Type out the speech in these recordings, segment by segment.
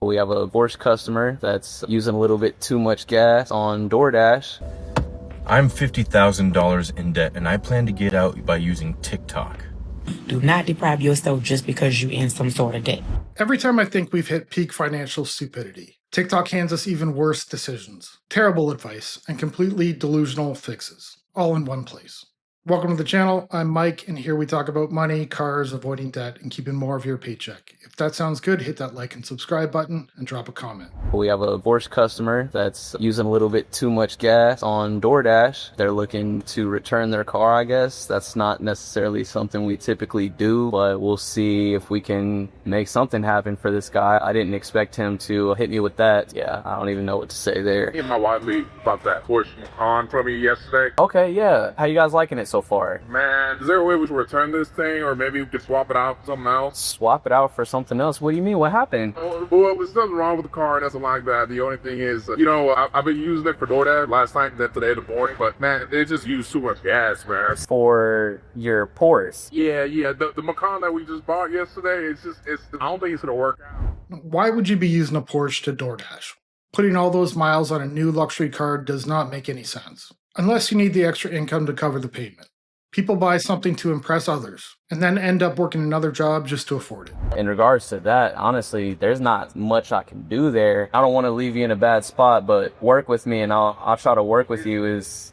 We have a Porsche customer that's using a little bit too much gas on DoorDash. I'm $50,000 in debt and I plan to get out by using TikTok. Do not deprive yourself just because you're in some sort of debt. Every time I think we've hit peak financial stupidity, TikTok hands us even worse decisions, terrible advice, and completely delusional fixes, all in one place. Welcome to the channel. I'm Mike, and here we talk about money, cars, avoiding debt, and keeping more of your paycheck. If that sounds good, hit that like and subscribe button and drop a comment. We have a Porsche customer that's using a little bit too much gas on DoorDash. They're looking to return their car, I guess. That's not necessarily something we typically do, but we'll see if we can make something happen for this guy. I didn't expect him to hit me with that. Yeah, I don't even know what to say there. Me and my wife bought that Porsche Macan from me yesterday. Okay, yeah. How you guys liking it so far? Man, is there a way we can return this thing, or maybe we could swap it out for something else? Swap it out for something else? What do you mean? What happened? Well, there's nothing wrong with the car, nothing like that. The only thing is, I've been using it for DoorDash last night, then today in the morning, but man, it just used too much gas, man. For your Porsche? Yeah. The Macan that we just bought yesterday, I don't think it's gonna work out. Why would you be using a Porsche to DoorDash? Putting all those miles on a new luxury car does not make any sense, unless you need the extra income to cover the payment. People buy something to impress others, and then end up working another job just to afford it. In regards to that, honestly, there's not much I can do there. I don't want to leave you in a bad spot, but work with me and I'll try to work with you.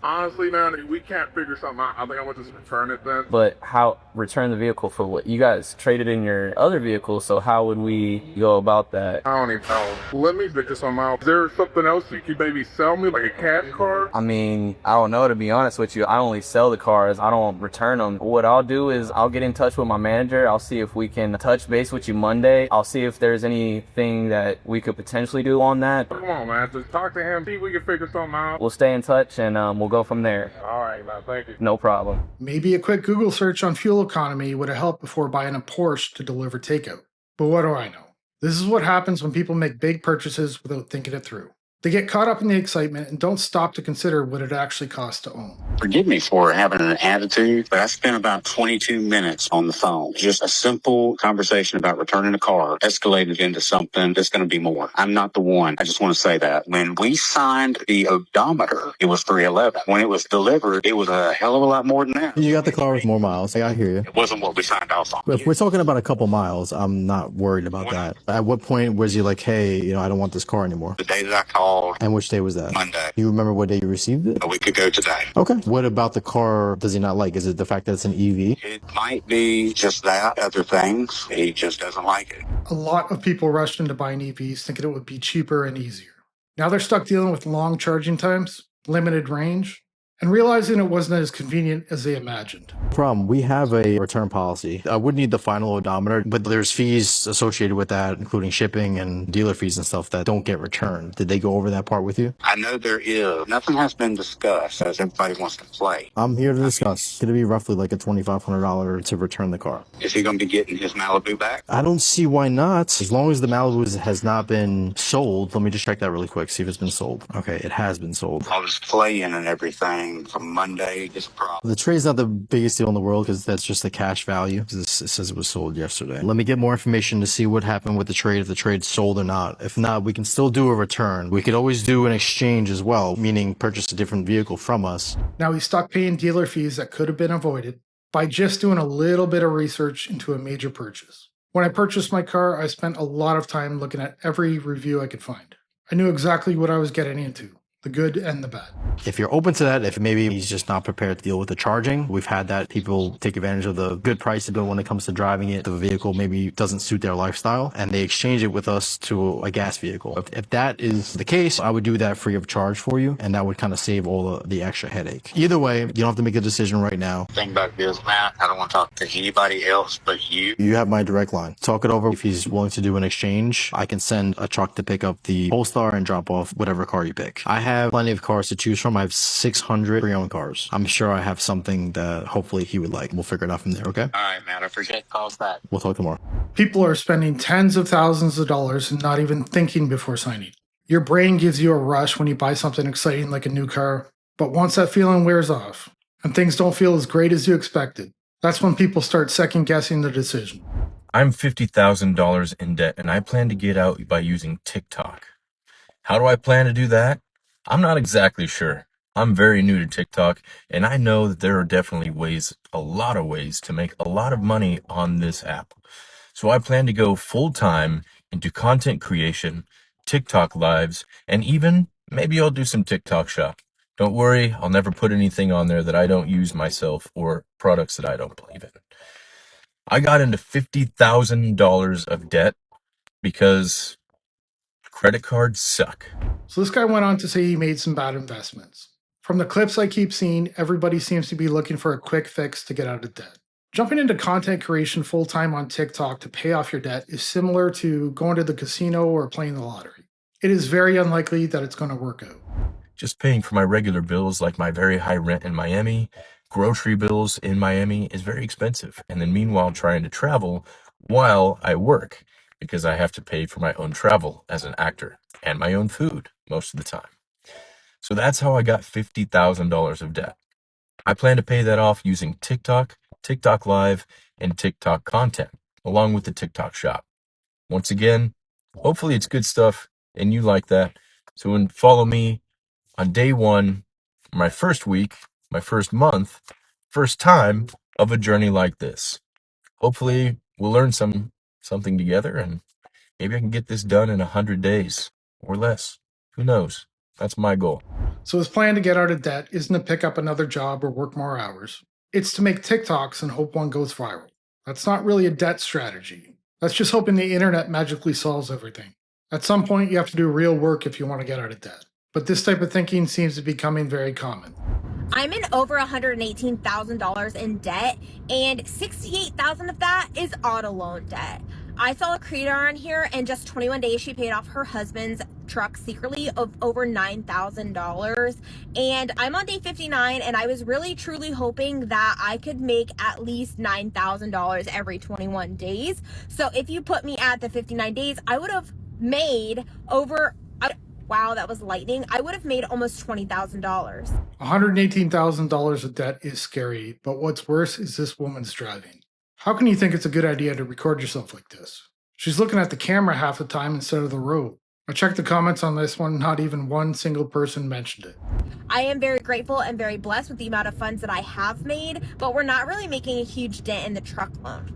Honestly, man, we can't figure something out. I think I'm gonna just return it then. But how return the vehicle for what? You guys traded in your other vehicle, so how would we go about that? I don't even know. Let me figure something out. Is there something else you could maybe sell me, like a cash car? I mean, I don't know, to be honest with you. I only sell the cars. I don't return them. What I'll do is I'll get in touch with my manager. I'll see if we can touch base with you Monday. I'll see if there's anything that we could potentially do on that. Come on, man. Just talk to him. See if we can figure something out. We'll stay in touch and we'll go from there. All right, man. Thank you. No problem. Maybe a quick Google search on fuel economy would have helped before buying a Porsche to deliver takeout. But what do I know? This is what happens when people make big purchases without thinking it through. They get caught up in the excitement and don't stop to consider what it actually costs to own. Forgive me for having an attitude, but I spent about 22 minutes on the phone. Just a simple conversation about returning a car escalated into something that's going to be more. I'm not the one. I just want to say that. When we signed the odometer, it was 311. When it was delivered, it was a hell of a lot more than that. You got the car with more miles. I hear you. It wasn't what we signed off on. But if we're talking about a couple miles, I'm not worried about that. At what point was you like, hey, I don't want this car anymore? The day that I called. And which day was that? Monday. You remember what day you received it? A week ago today. Okay. What about the car does he not like? Is it the fact that it's an EV? It might be just that. Other things, he just doesn't like it. A lot of people rushed into buying EVs thinking it would be cheaper and easier. Now they're stuck dealing with long charging times, limited range, and realizing it wasn't as convenient as they imagined. Problem, we have a return policy. I would need the final odometer, but there's fees associated with that, including shipping and dealer fees and stuff that don't get returned. Did they go over that part with you? I know there is. Nothing has been discussed as everybody wants to play. I'm here to discuss. It's going to be roughly like a $2,500 to return the car. Is he going to be getting his Malibu back? I don't see why not. As long as the Malibu has not been sold. Let me just check that really quick, see if it's been sold. Okay, it has been sold. All this playing and everything from Monday is a problem. The trade's not the biggest deal in the world because that's just the cash value. It says it was sold yesterday. Let me get more information to see what happened with the trade, if the trade's sold or not. If not, we can still do a return. We could always do an exchange as well, meaning purchase a different vehicle from us. Now he's stuck paying dealer fees that could have been avoided by just doing a little bit of research into a major purchase. When I purchased my car, I spent a lot of time looking at every review I could find. I knew exactly what I was getting into. The good and the bad. If you're open to that, if maybe he's just not prepared to deal with the charging, we've had that. People take advantage of the good price bill when it comes to driving it. The vehicle maybe doesn't suit their lifestyle and they exchange it with us to a gas vehicle. If that is the case, I would do that free of charge for you, and that would kind of save all the extra headache. Either way, you don't have to make a decision right now. The thing about this, Matt, I don't want to talk to anybody else but you. You have my direct line. Talk it over. If he's willing to do an exchange, I can send a truck to pick up the Polestar and drop off whatever car you pick. I have plenty of cars to choose from. I have 600 pre-owned cars. I'm sure I have something that hopefully he would like. We'll figure it out from there, okay? All right, Matt, I appreciate the calls back. We'll talk tomorrow. People are spending tens of thousands of dollars and not even thinking before signing. Your brain gives you a rush when you buy something exciting like a new car, but once that feeling wears off and things don't feel as great as you expected, that's when people start second guessing the decision. I'm $50,000 in debt and I plan to get out by using TikTok. How do I plan to do that? I'm not exactly sure. I'm very new to TikTok and I know that there are definitely ways, a lot of ways to make a lot of money on this app. So I plan to go full time into content creation, TikTok lives, and even maybe I'll do some TikTok shop. Don't worry, I'll never put anything on there that I don't use myself or products that I don't believe in. I got into $50,000 of debt because credit cards suck. So this guy went on to say he made some bad investments. From the clips I keep seeing, everybody seems to be looking for a quick fix to get out of debt. Jumping into content creation full-time on TikTok to pay off your debt is similar to going to the casino or playing the lottery. It is very unlikely that it's going to work out. Just paying for my regular bills like my very high rent in Miami, grocery bills in Miami is very expensive. And then meanwhile trying to travel while I work because I have to pay for my own travel as an actor and my own food most of the time. So that's how I got $50,000 of debt. I plan to pay that off using TikTok, TikTok Live, and TikTok content, along with the TikTok shop. Once again, hopefully it's good stuff and you like that. So follow me on day one, my first week, my first month, first time of a journey like this. Hopefully we'll learn something together and maybe I can get this done in 100 days or less. Who knows? That's my goal. So his plan to get out of debt isn't to pick up another job or work more hours. It's to make TikToks and hope one goes viral. That's not really a debt strategy. That's just hoping the internet magically solves everything. At some point, you have to do real work if you want to get out of debt. But this type of thinking seems to be becoming very common. I'm in over $118,000 in debt, and $68,000 of that is auto loan debt. I saw a creator on here, and just 21 days she paid off her husband's truck secretly of over $9,000. And I'm on day 59, and I was really truly hoping that I could make at least $9,000 every 21 days. So if you put me at the 59 days, I would have made over... Wow, that was lightning. I would have made almost $20,000. $118,000 of debt is scary, but what's worse is this woman's driving. How can you think it's a good idea to record yourself like this? She's looking at the camera half the time instead of the road. I checked the comments on this one, not even one single person mentioned it. I am very grateful and very blessed with the amount of funds that I have made, but we're not really making a huge dent in the truck loan.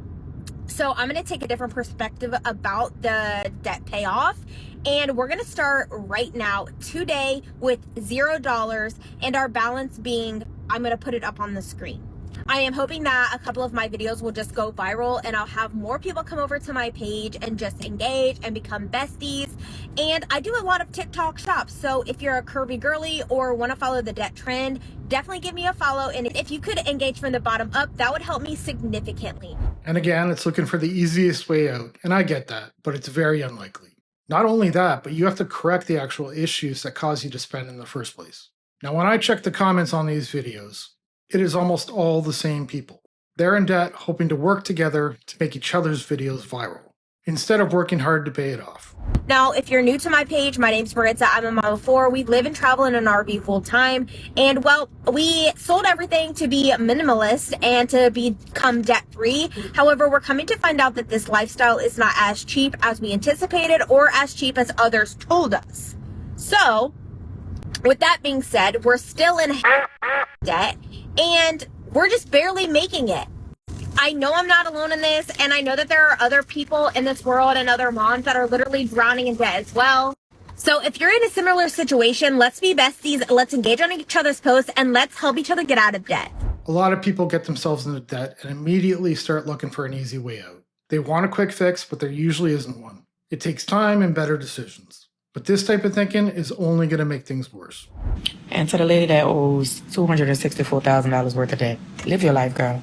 So I'm going to take a different perspective about the debt payoff, and we're going to start right now today with $0 and our balance being, I'm going to put it up on the screen. I am hoping that a couple of my videos will just go viral and I'll have more people come over to my page and just engage and become besties. And I do a lot of TikTok shops, so if you're a curvy girly or want to follow the debt trend, definitely give me a follow. And if you could engage from the bottom up, that would help me significantly. And again, it's looking for the easiest way out, and I get that, but it's very unlikely. Not only that, but you have to correct the actual issues that cause you to spend in the first place. Now, when I check the comments on these videos, it is almost all the same people. They're in debt, hoping to work together to make each other's videos viral, instead of working hard to pay it off. Now, if you're new to my page, my name's Maritza. I'm a mom of 4. We live and travel in an RV full time. And well, we sold everything to be minimalist and to become debt free. However, we're coming to find out that this lifestyle is not as cheap as we anticipated or as cheap as others told us. So, with that being said, we're still in debt and we're just barely making it. I know I'm not alone in this, and I know that there are other people in this world and other moms that are literally drowning in debt as well. So if you're in a similar situation, let's be besties, let's engage on each other's posts, and let's help each other get out of debt. A lot of people get themselves into debt and immediately start looking for an easy way out. They want a quick fix, but there usually isn't one. It takes time and better decisions. But this type of thinking is only going to make things worse. And to the lady that owes $264,000 worth of debt, live your life, girl.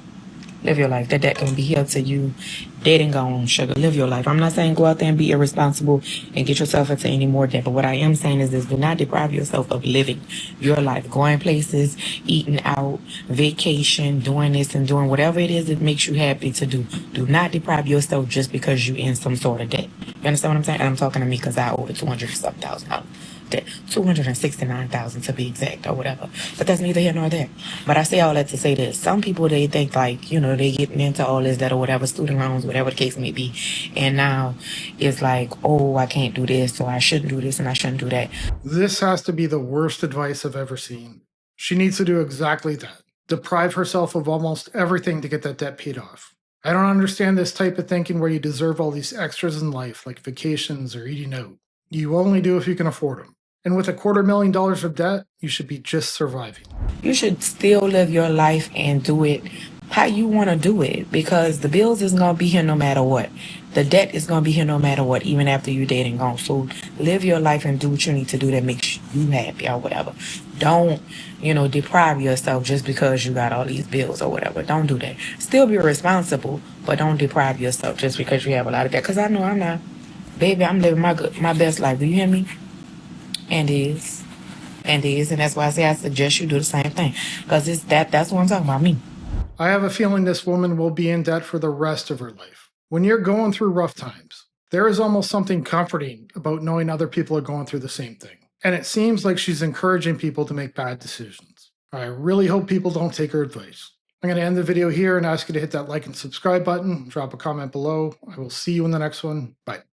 Live your life. That debt can be here to you, dead and gone, sugar. Live your life. I'm not saying go out there and be irresponsible and get yourself into any more debt. But what I am saying is this: do not deprive yourself of living your life, going places, eating out, vacation, doing this and doing whatever it is that makes you happy to do. Do not deprive yourself just because you're in some sort of debt. You understand what I'm saying? And I'm talking to me because I owe $200,000. $269,000 to be exact, or whatever. But that's neither here nor there. But I say all that to say this: some people, they think like, you know, they getting into all this, that, or whatever, student loans, whatever the case may be, and now it's like, oh, I can't do this, or I shouldn't do this, and I shouldn't do that. This has to be the worst advice I've ever seen. She needs to do exactly that. Deprive herself of almost everything to get that debt paid off. I don't understand this type of thinking where you deserve all these extras in life, like vacations or eating out. You only do if you can afford them. And with $250,000 of debt, you should be just surviving. You should still live your life and do it how you want to do it, because the bills is going to be here no matter what. The debt is going to be here no matter what, even after you're dead and gone. So live your life and do what you need to do that makes you happy or whatever. Don't, you know, deprive yourself just because you got all these bills or whatever. Don't do that. Still be responsible, but don't deprive yourself just because you have a lot of debt. Because I know I'm not. Baby, I'm living my best life. Do you hear me? And is. And that's why I suggest you do the same thing. Because that's what I'm talking about, me. I have a feeling this woman will be in debt for the rest of her life. When you're going through rough times, there is almost something comforting about knowing other people are going through the same thing. And it seems like she's encouraging people to make bad decisions. I really hope people don't take her advice. I'm going to end the video here and ask you to hit that like and subscribe button, drop a comment below. I will see you in the next one. Bye.